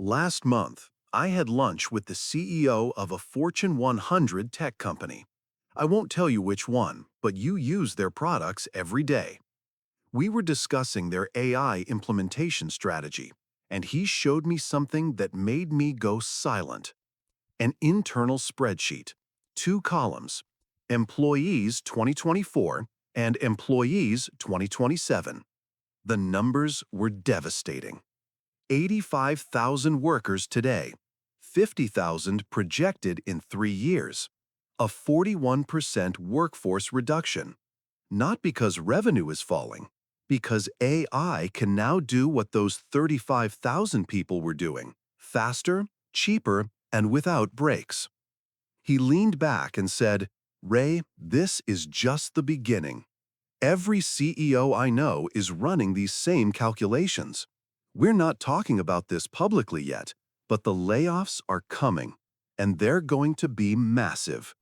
Last month, I had lunch with the CEO of a Fortune 100 tech company. I won't tell you which one, but you use their products every day. We were discussing their AI implementation strategy, and he showed me something that made me go silent. An internal spreadsheet, two columns, Employees 2024 and Employees 2027. The numbers were devastating. 85,000 workers today, 50,000 projected in 3 years, a 41% workforce reduction. Not because revenue is falling, because AI can now do what those 35,000 people were doing, faster, cheaper, and without breaks. He leaned back and said, "Ray, this is just the beginning. Every CEO I know is running these same calculations. We're not talking about this publicly yet, but the layoffs are coming, and they're going to be massive."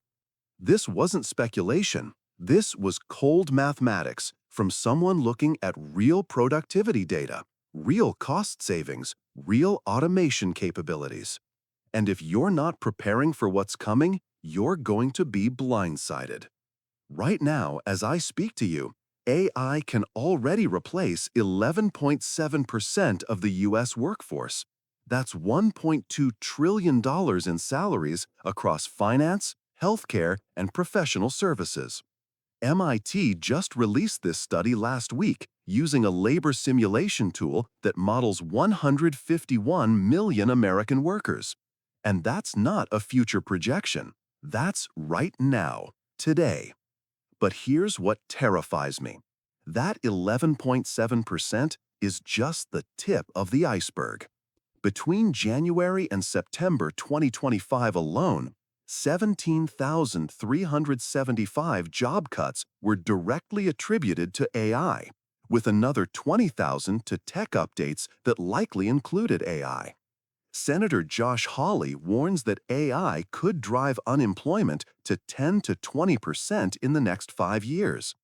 This wasn't speculation. This was cold mathematics from someone looking at real productivity data, real cost savings, real automation capabilities. And if you're not preparing for what's coming, you're going to be blindsided. Right now, as I speak to you, AI can already replace 11.7% of the US workforce. That's $1.2 trillion in salaries across finance, healthcare, and professional services. MIT just released this study last week using a labor simulation tool that models 151 million American workers. And that's not a future projection. That's right now, today. But here's what terrifies me. That 11.7% is just the tip of the iceberg. Between January and September 2025 alone, 17,375 job cuts were directly attributed to AI, with another 20,000 to tech updates that likely included AI. Senator Josh Hawley warns that AI could drive unemployment to 10 to 20% in the next 5 years.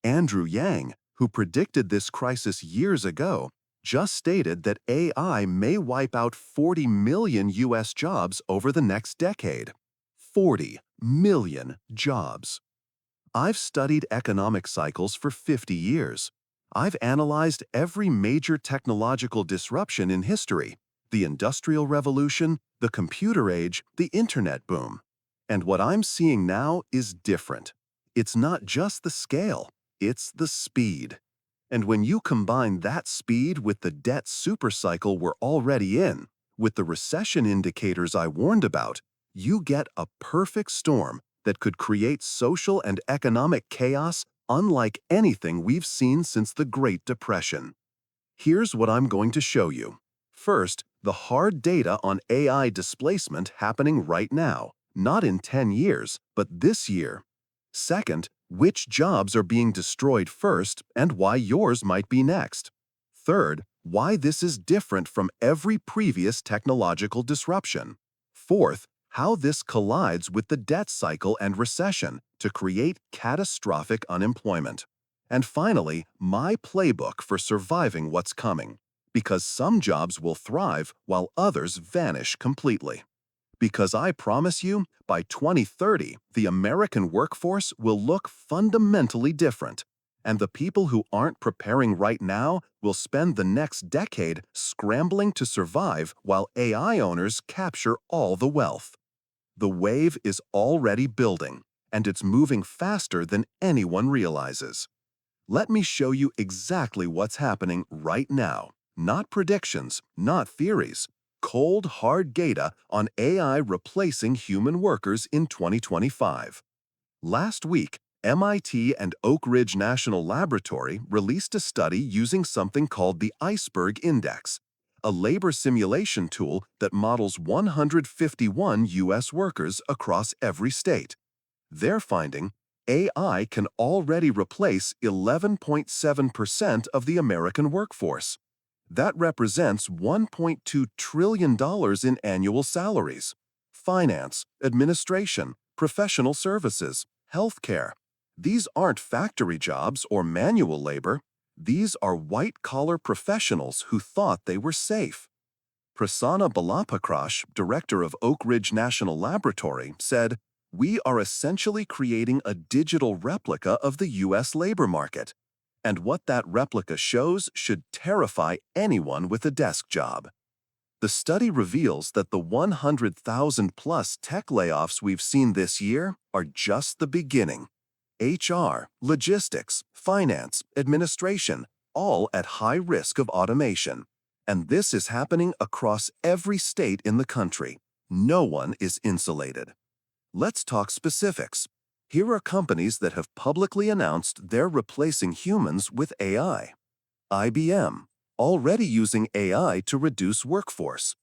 Andrew Yang, who predicted this crisis years ago, just stated that AI may wipe out 40 million US jobs over the next decade. 40 million jobs. I've studied economic cycles for 50 years. I've analyzed every major technological disruption in history: the Industrial Revolution, the computer age, the internet boom. And what I'm seeing now is different. It's not just the scale, it's the speed. And when you combine that speed with the debt supercycle we're already in, with the recession indicators I warned about, you get a perfect storm that could create social and economic chaos unlike anything we've seen since the Great Depression. Here's what I'm going to show you. First, the hard data on AI displacement happening right now, not in 10 years, but this year. Second, which jobs are being destroyed first and why yours might be next. Third, why this is different from every previous technological disruption. Fourth, how this collides with the debt cycle and recession to create catastrophic unemployment. And finally, my playbook for surviving what's coming. Because some jobs will thrive while others vanish completely. Because I promise you, by 2030, the American workforce will look fundamentally different. And the people who aren't preparing right now will spend the next decade scrambling to survive while AI owners capture all the wealth. The wave is already building, and it's moving faster than anyone realizes. Let me show you exactly what's happening right now. Not predictions, not theories. Cold, hard data on AI replacing human workers in 2025. Last week, MIT and Oak Ridge National Laboratory released a study using something called the Iceberg Index, a labor simulation tool that models 151 US workers across every state. They're finding AI can already replace 11.7% of the American workforce. That represents $1.2 trillion in annual salaries. Finance, administration, professional services, healthcare. These aren't factory jobs or manual labor. These are white-collar professionals who thought they were safe. Prasanna Balapakrosh, director of Oak Ridge National Laboratory, said, "We are essentially creating a digital replica of the U.S. labor market. And what that replica shows should terrify anyone with a desk job." The study reveals that the 100,000-plus tech layoffs we've seen this year are just the beginning. HR, logistics, finance, administration, all at high risk of automation. And this is happening across every state in the country. No one is insulated. Let's talk specifics. Here are companies that have publicly announced they're replacing humans with AI. IBM, already using AI to reduce workforce.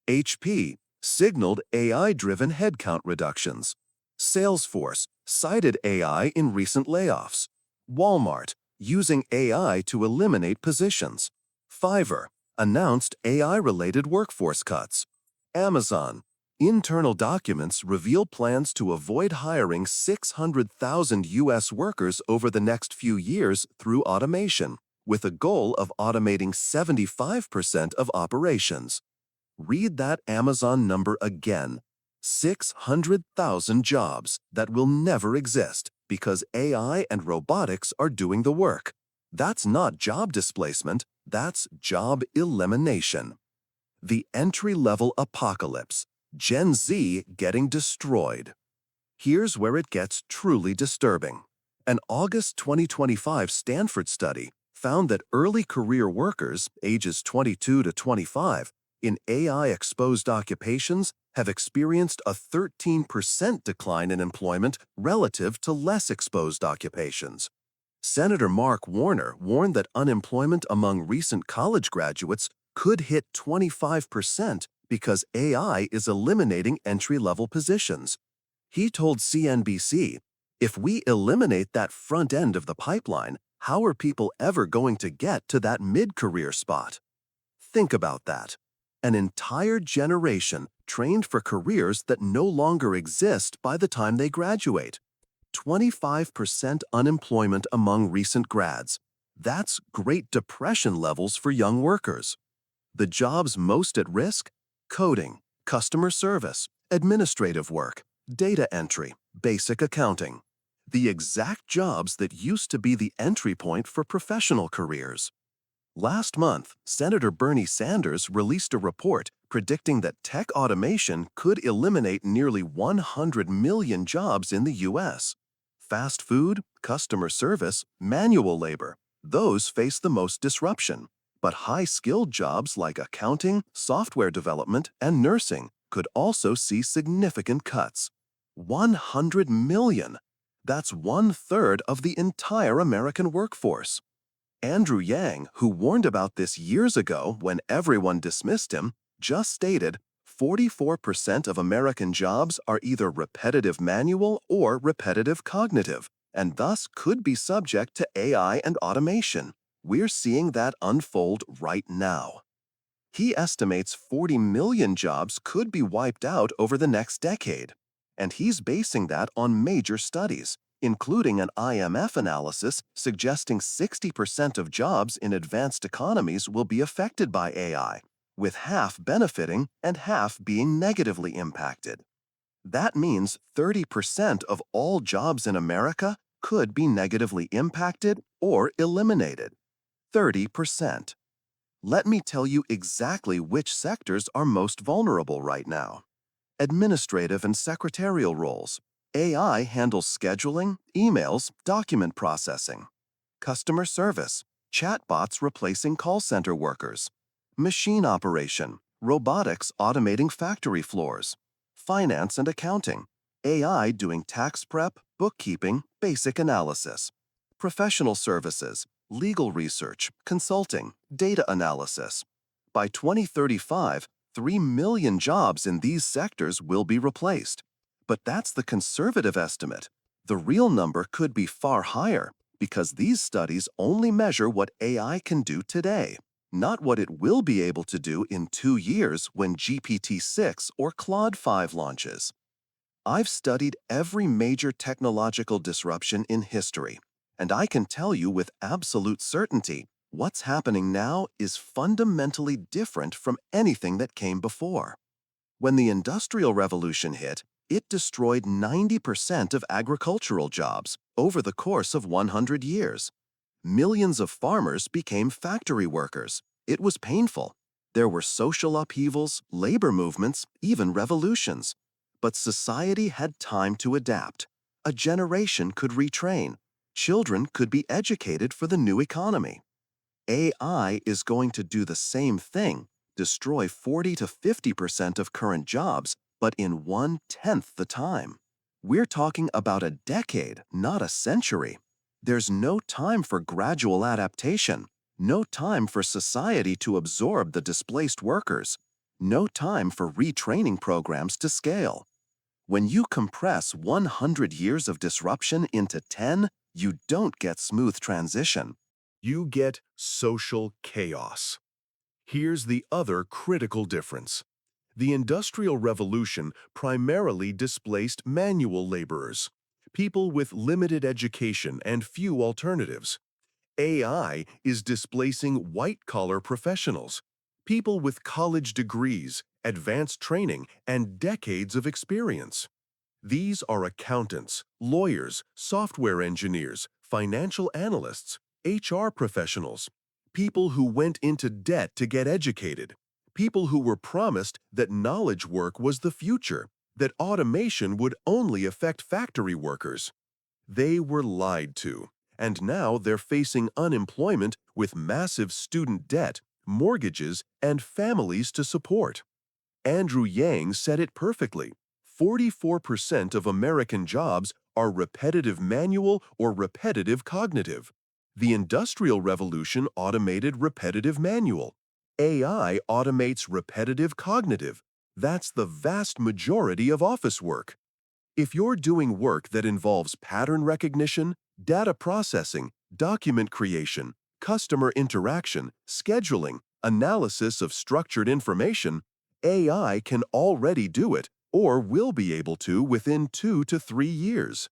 HP, signaled AI-driven headcount reductions. Salesforce, cited AI in recent layoffs. Walmart, using AI to eliminate positions. Fiverr, announced AI-related workforce cuts. Amazon, internal documents reveal plans to avoid hiring 600,000 U.S. workers over the next few years through automation, with a goal of automating 75% of operations. Read that Amazon number again. 600,000 jobs that will never exist because AI and robotics are doing the work. That's not job displacement, that's job elimination. The entry-level apocalypse. Gen Z getting destroyed. Here's where it gets truly disturbing. An August 2025 Stanford study found that early career workers, ages 22 to 25, in AI-exposed occupations have experienced a 13% decline in employment relative to less exposed occupations. Senator Mark Warner warned that unemployment among recent college graduates could hit 25% because AI is eliminating entry-level positions. He told CNBC, "If we eliminate that front end of the pipeline, how are people ever going to get to that mid-career spot?" Think about that. An entire generation trained for careers that no longer exist by the time they graduate. 25% unemployment among recent grads. That's Great Depression levels for young workers. The jobs most at risk? Coding, customer service, administrative work, data entry, basic accounting. The exact jobs that used to be the entry point for professional careers. Last month, Senator Bernie Sanders released a report predicting that tech automation could eliminate nearly 100 million jobs in the U.S. Fast food, customer service, manual labor, those face the most disruption. But high-skilled jobs like accounting, software development, and nursing could also see significant cuts. 100 million! That's 1/3 of the entire American workforce. Andrew Yang, who warned about this years ago when everyone dismissed him, just stated 44% of American jobs are either repetitive manual or repetitive cognitive, and thus could be subject to AI and automation. We're seeing that unfold right now. He estimates 40 million jobs could be wiped out over the next decade, and he's basing that on major studies, including an IMF analysis suggesting 60% of jobs in advanced economies will be affected by AI, with half benefiting and half being negatively impacted. That means 30% of all jobs in America could be negatively impacted or eliminated. 30%. Let me tell you exactly which sectors are most vulnerable right now. Administrative and secretarial roles. AI handles scheduling, emails, document processing. Customer service. Chatbots replacing call center workers. Machine operation. Robotics automating factory floors. Finance and accounting. AI doing tax prep, bookkeeping, basic analysis. Professional services. Legal research, consulting, data analysis. By 2035, 3 million jobs in these sectors will be replaced. But that's the conservative estimate. The real number could be far higher because these studies only measure what AI can do today, not what it will be able to do in 2 years when GPT-6 or Claude 5 launches. I've studied every major technological disruption in history, and I can tell you with absolute certainty, What's happening now is fundamentally different from anything that came before. When the Industrial Revolution hit, it destroyed 90% of agricultural jobs over the course of 100 years. Millions of farmers became factory workers. It was painful. There were social upheavals, labor movements, even revolutions. But society had time to adapt. A generation could retrain. Children could be educated for the new economy. AI is going to do the same thing, destroy 40 to 50% of current jobs, but in 1/10 the time. We're talking about a decade, not a century. There's no time for gradual adaptation, no time for society to absorb the displaced workers, no time for retraining programs to scale. When you compress 100 years of disruption into 10, you don't get smooth transition. You get social chaos. Here's the other critical difference. The Industrial Revolution primarily displaced manual laborers, people with limited education and few alternatives. AI is displacing white-collar professionals, people with college degrees, advanced training, and decades of experience. These are accountants, lawyers, software engineers, financial analysts, HR professionals, people who went into debt to get educated, people who were promised that knowledge work was the future, that automation would only affect factory workers. They were lied to, and now they're facing unemployment with massive student debt, mortgages, and families to support. Andrew Yang said it perfectly. 44% of American jobs are repetitive manual or repetitive cognitive. The Industrial Revolution automated repetitive manual. AI automates repetitive cognitive. That's the vast majority of office work. If you're doing work that involves pattern recognition, data processing, document creation, customer interaction, scheduling, analysis of structured information, AI can already do it or will be able to within 2 to 3 years.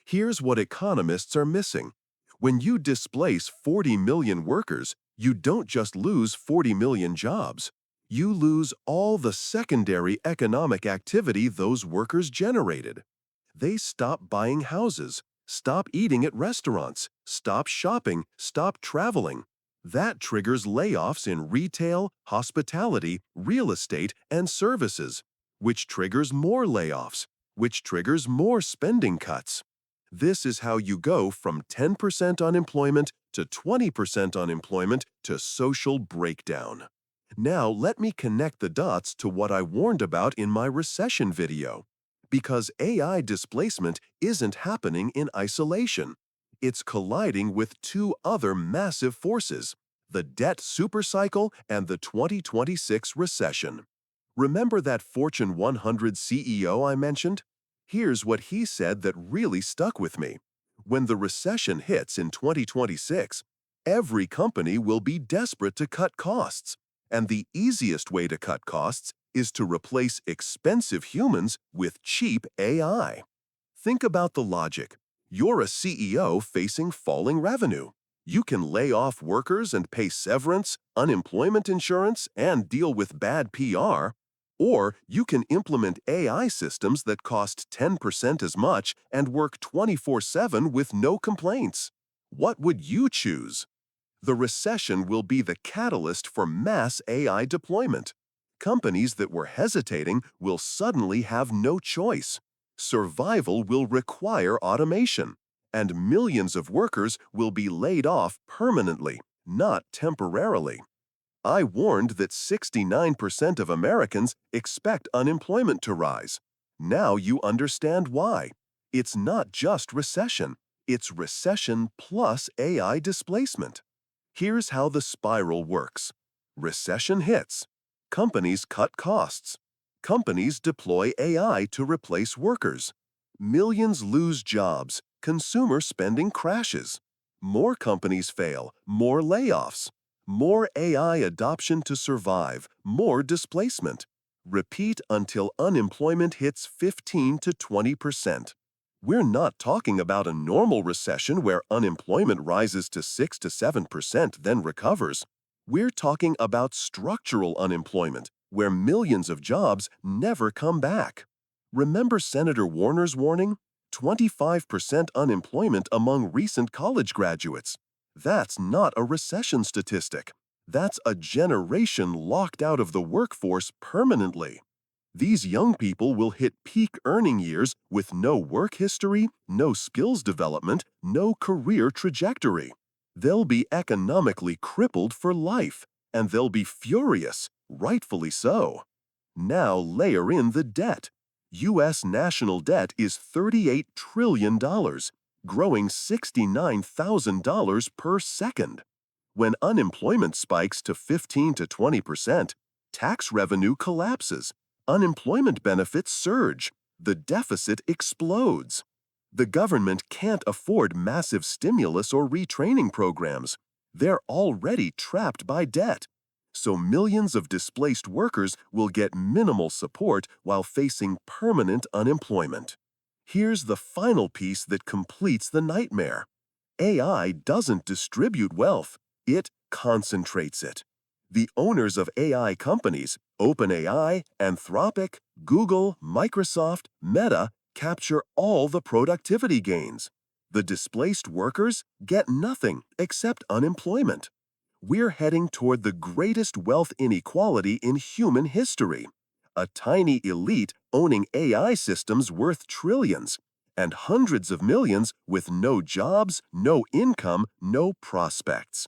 Here's what economists are missing. When you displace 40 million workers, you don't just lose 40 million jobs. You lose all the secondary economic activity those workers generated. They stop buying houses, stop eating at restaurants, stop shopping, stop traveling. That triggers layoffs in retail, hospitality, real estate, and services, which triggers more layoffs, which triggers more spending cuts. This is how you go from 10% unemployment to 20% unemployment to social breakdown. Now let me connect the dots to what I warned about in my recession video. Because AI displacement isn't happening in isolation. It's colliding with two other massive forces, the debt supercycle and the 2026 recession. Remember that Fortune 100 CEO I mentioned? Here's what he said that really stuck with me. When the recession hits in 2026, every company will be desperate to cut costs. And the easiest way to cut costs is to replace expensive humans with cheap AI. Think about the logic. You're a CEO facing falling revenue. You can lay off workers and pay severance, unemployment insurance, and deal with bad PR. Or you can implement AI systems that cost 10% as much and work 24/7 with no complaints. What would you choose? The recession will be the catalyst for mass AI deployment. Companies that were hesitating will suddenly have no choice. Survival will require automation, and millions of workers will be laid off permanently, not temporarily. I warned that 69% of Americans expect unemployment to rise. Now you understand why. It's not just recession, it's recession plus AI displacement. Here's how the spiral works. Recession hits. Companies cut costs. Companies deploy AI to replace workers. Millions lose jobs. Consumer spending crashes. More companies fail. More layoffs. More AI adoption to survive. More displacement. Repeat until unemployment hits 15 to 20%. We're not talking about a normal recession where unemployment rises to 6 to 7% then recovers. We're talking about structural unemployment, where millions of jobs never come back. Remember Senator Warner's warning? 25% unemployment among recent college graduates. That's not a recession statistic. That's a generation locked out of the workforce permanently. These young people will hit peak earning years with no work history, no skills development, no career trajectory. They'll be economically crippled for life, and they'll be furious, rightfully so. Now layer in the debt. U.S. national debt is $38 trillion, growing $69,000 per second. When unemployment spikes to 15 to 20%, tax revenue collapses, unemployment benefits surge, the deficit explodes. The government can't afford massive stimulus or retraining programs. They're already trapped by debt. So millions of displaced workers will get minimal support while facing permanent unemployment. Here's the final piece that completes the nightmare. AI doesn't distribute wealth, it concentrates it. The owners of AI companies, OpenAI, Anthropic, Google, Microsoft, Meta, capture all the productivity gains. The displaced workers get nothing except unemployment. We're heading toward the greatest wealth inequality in human history. A tiny elite owning AI systems worth trillions, and hundreds of millions with no jobs, no income, no prospects.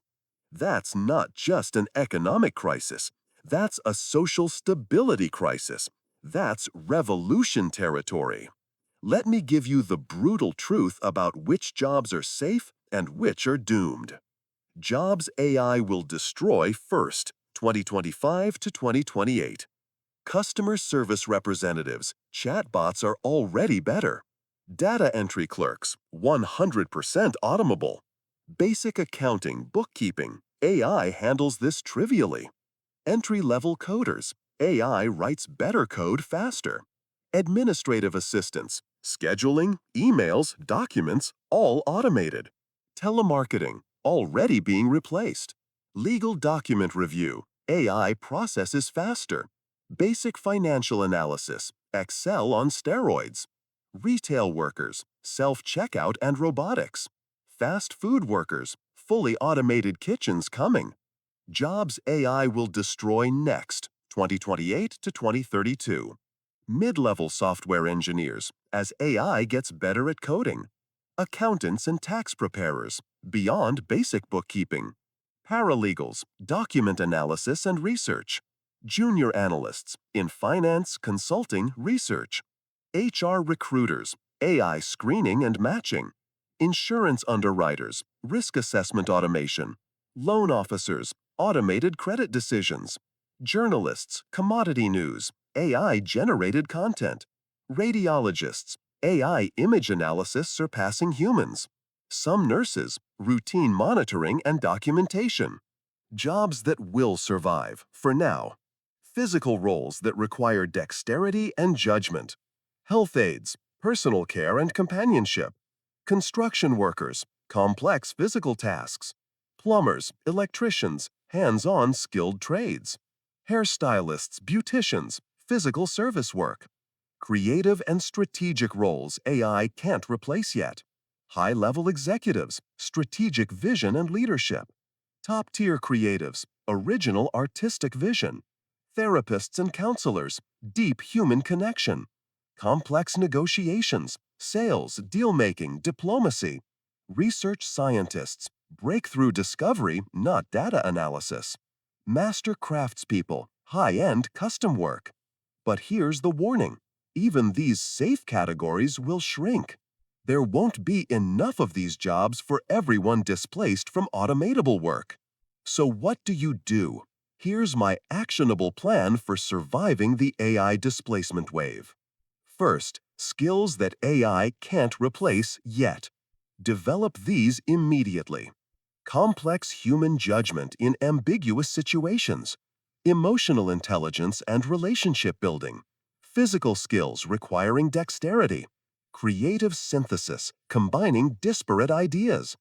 That's not just an economic crisis. That's a social stability crisis. That's revolution territory. Let me give you the brutal truth about which jobs are safe and which are doomed. Jobs AI will destroy first, 2025 to 2028. Customer service representatives, chatbots are already better. Data entry clerks, 100% automable. Basic accounting, bookkeeping, AI handles this trivially. Entry-level coders, AI writes better code faster. Administrative assistants, scheduling, emails, documents, all automated. Telemarketing, already being replaced. Legal document review, AI processes faster. Basic financial analysis, Excel on steroids. Retail workers, self-checkout and robotics. Fast food workers, fully automated kitchens coming. Jobs AI will destroy next, 2028 to 2032. Mid-level software engineers, as AI gets better at coding. Accountants and tax preparers, beyond basic bookkeeping. Paralegals, document analysis and research. Junior analysts, in finance, consulting, research. HR recruiters, AI screening and matching. Insurance underwriters, risk assessment automation. Loan officers, automated credit decisions. Journalists, commodity news, AI-generated content. Radiologists, AI image analysis surpassing humans. Some nurses, routine monitoring and documentation. Jobs that will survive, for now. Physical roles that require dexterity and judgment. Health aides, personal care and companionship. Construction workers, complex physical tasks. Plumbers, electricians, hands-on skilled trades. Hairstylists, beauticians, physical service work. Creative and strategic roles AI can't replace yet. High-level executives, strategic vision and leadership. Top-tier creatives, original artistic vision. Therapists and counselors, deep human connection. Complex negotiations, sales, deal-making, diplomacy. Research scientists, breakthrough discovery, not data analysis. Master craftspeople, high-end custom work. But here's the warning. Even these safe categories will shrink. There won't be enough of these jobs for everyone displaced from automatable work. So what do you do? Here's my actionable plan for surviving the AI displacement wave. First, skills that AI can't replace yet. Develop these immediately. Complex human judgment in ambiguous situations. Emotional intelligence and relationship building. Physical skills requiring dexterity. creative synthesis, combining disparate ideas,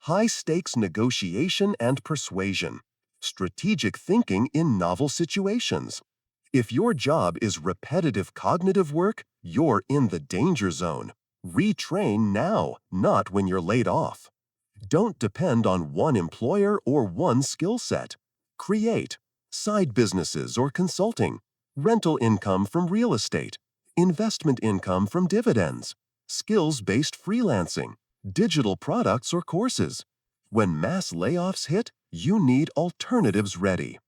high-stakes negotiation and persuasion, strategic thinking in novel situations. If your job is repetitive cognitive work, you're in the danger zone. Retrain now, not when you're laid off. Don't depend on one employer or one skill set. Create side businesses or consulting, rental income from real estate, investment income from dividends, skills-based freelancing, digital products or courses. When mass layoffs hit, you need alternatives ready.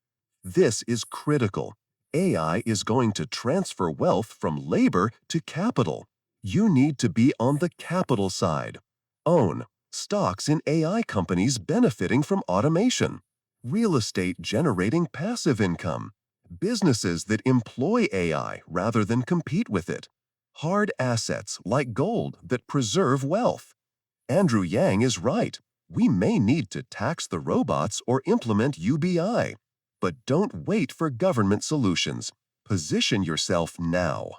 This is critical. AI is going to transfer wealth from labor to capital. You need to be on the capital side. Own stocks in AI companies benefiting from automation, real estate generating passive income, businesses that employ AI rather than compete with it, hard assets like gold that preserve wealth. Andrew Yang is right. We may need to tax the robots or implement UBI. But don't wait for government solutions. Position yourself now.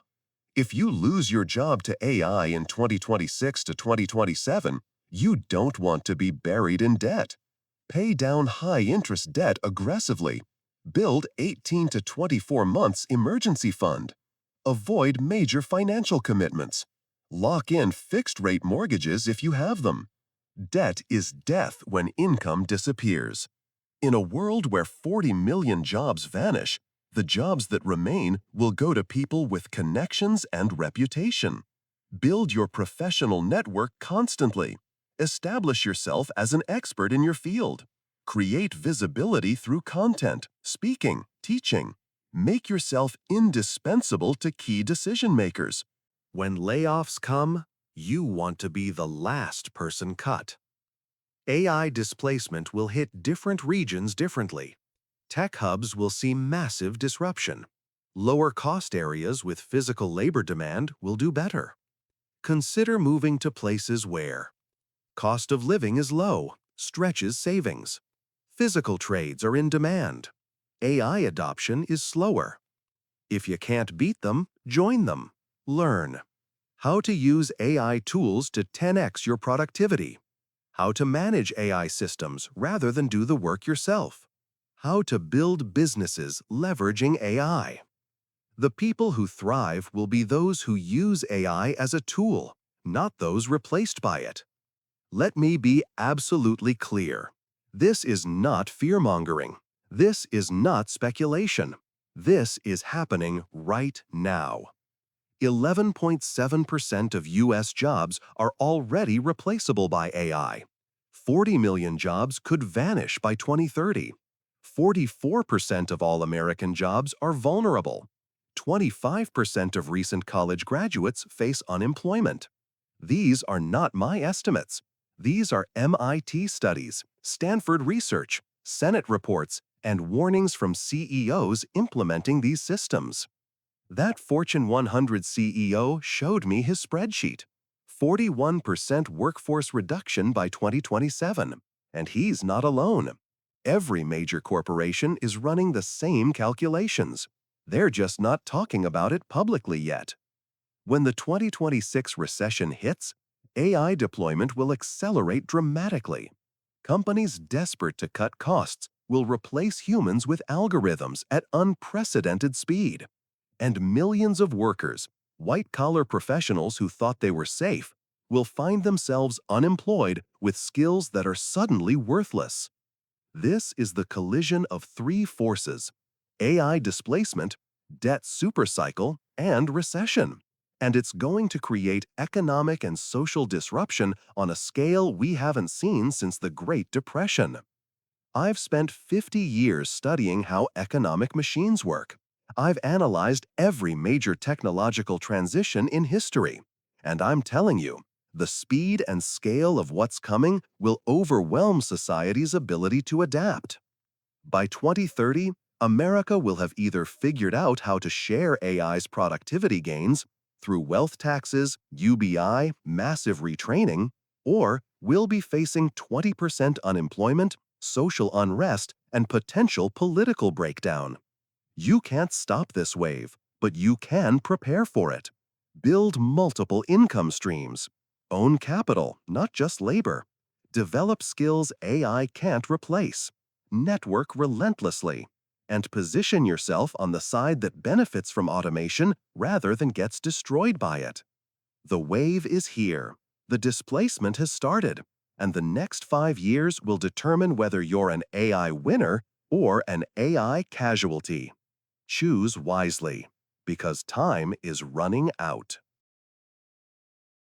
If you lose your job to AI in 2026 to 2027, you don't want to be buried in debt. Pay down high-interest debt aggressively. Build 18 to 24 months emergency fund. Avoid major financial commitments. Lock in fixed-rate mortgages if you have them. Debt is death when income disappears. In a world where 40 million jobs vanish, the jobs that remain will go to people with connections and reputation. Build your professional network constantly. Establish yourself as an expert in your field. Create visibility through content, speaking, teaching. Make yourself indispensable to key decision makers. When layoffs come, you want to be the last person cut. AI displacement will hit different regions differently. Tech hubs will see massive disruption. Lower cost areas with physical labor demand will do better. Consider moving to places where cost of living is low, stretches savings. Physical trades are in demand. AI adoption is slower. If you can't beat them, join them. Learn how to use AI tools to 10x your productivity. How to manage AI systems rather than do the work yourself. How to build businesses leveraging AI. The people who thrive will be those who use AI as a tool, not those replaced by it. Let me be absolutely clear. This is not fear-mongering. This is not speculation. This is happening right now. 11.7% of U.S. jobs are already replaceable by AI. 40 million jobs could vanish by 2030. 44% of all American jobs are vulnerable. 25% of recent college graduates face unemployment. These are not my estimates. These are MIT studies, Stanford research, Senate reports, and warnings from CEOs implementing these systems. That Fortune 100 CEO showed me his spreadsheet. 41% workforce reduction by 2027. And he's not alone. Every major corporation is running the same calculations. They're just not talking about it publicly yet. When the 2026 recession hits, AI deployment will accelerate dramatically. Companies desperate to cut costs will replace humans with algorithms at unprecedented speed. And millions of workers, white-collar professionals who thought they were safe, will find themselves unemployed with skills that are suddenly worthless. This is the collision of three forces: AI displacement, debt supercycle, and recession. And it's going to create economic and social disruption on a scale we haven't seen since the Great Depression. I've spent 50 years studying how economic machines work. I've analyzed every major technological transition in history. And I'm telling you, the speed and scale of what's coming will overwhelm society's ability to adapt. By 2030, America will have either figured out how to share AI's productivity gains through wealth taxes, UBI, massive retraining, or will be facing 20% unemployment, social unrest, and potential political breakdown. You can't stop this wave, but you can prepare for it. Build multiple income streams. Own capital, not just labor. Develop skills AI can't replace. Network relentlessly. And position yourself on the side that benefits from automation rather than gets destroyed by it. The wave is here. The displacement has started. And the next 5 years will determine whether you're an AI winner or an AI casualty. Choose wisely, because time is running out.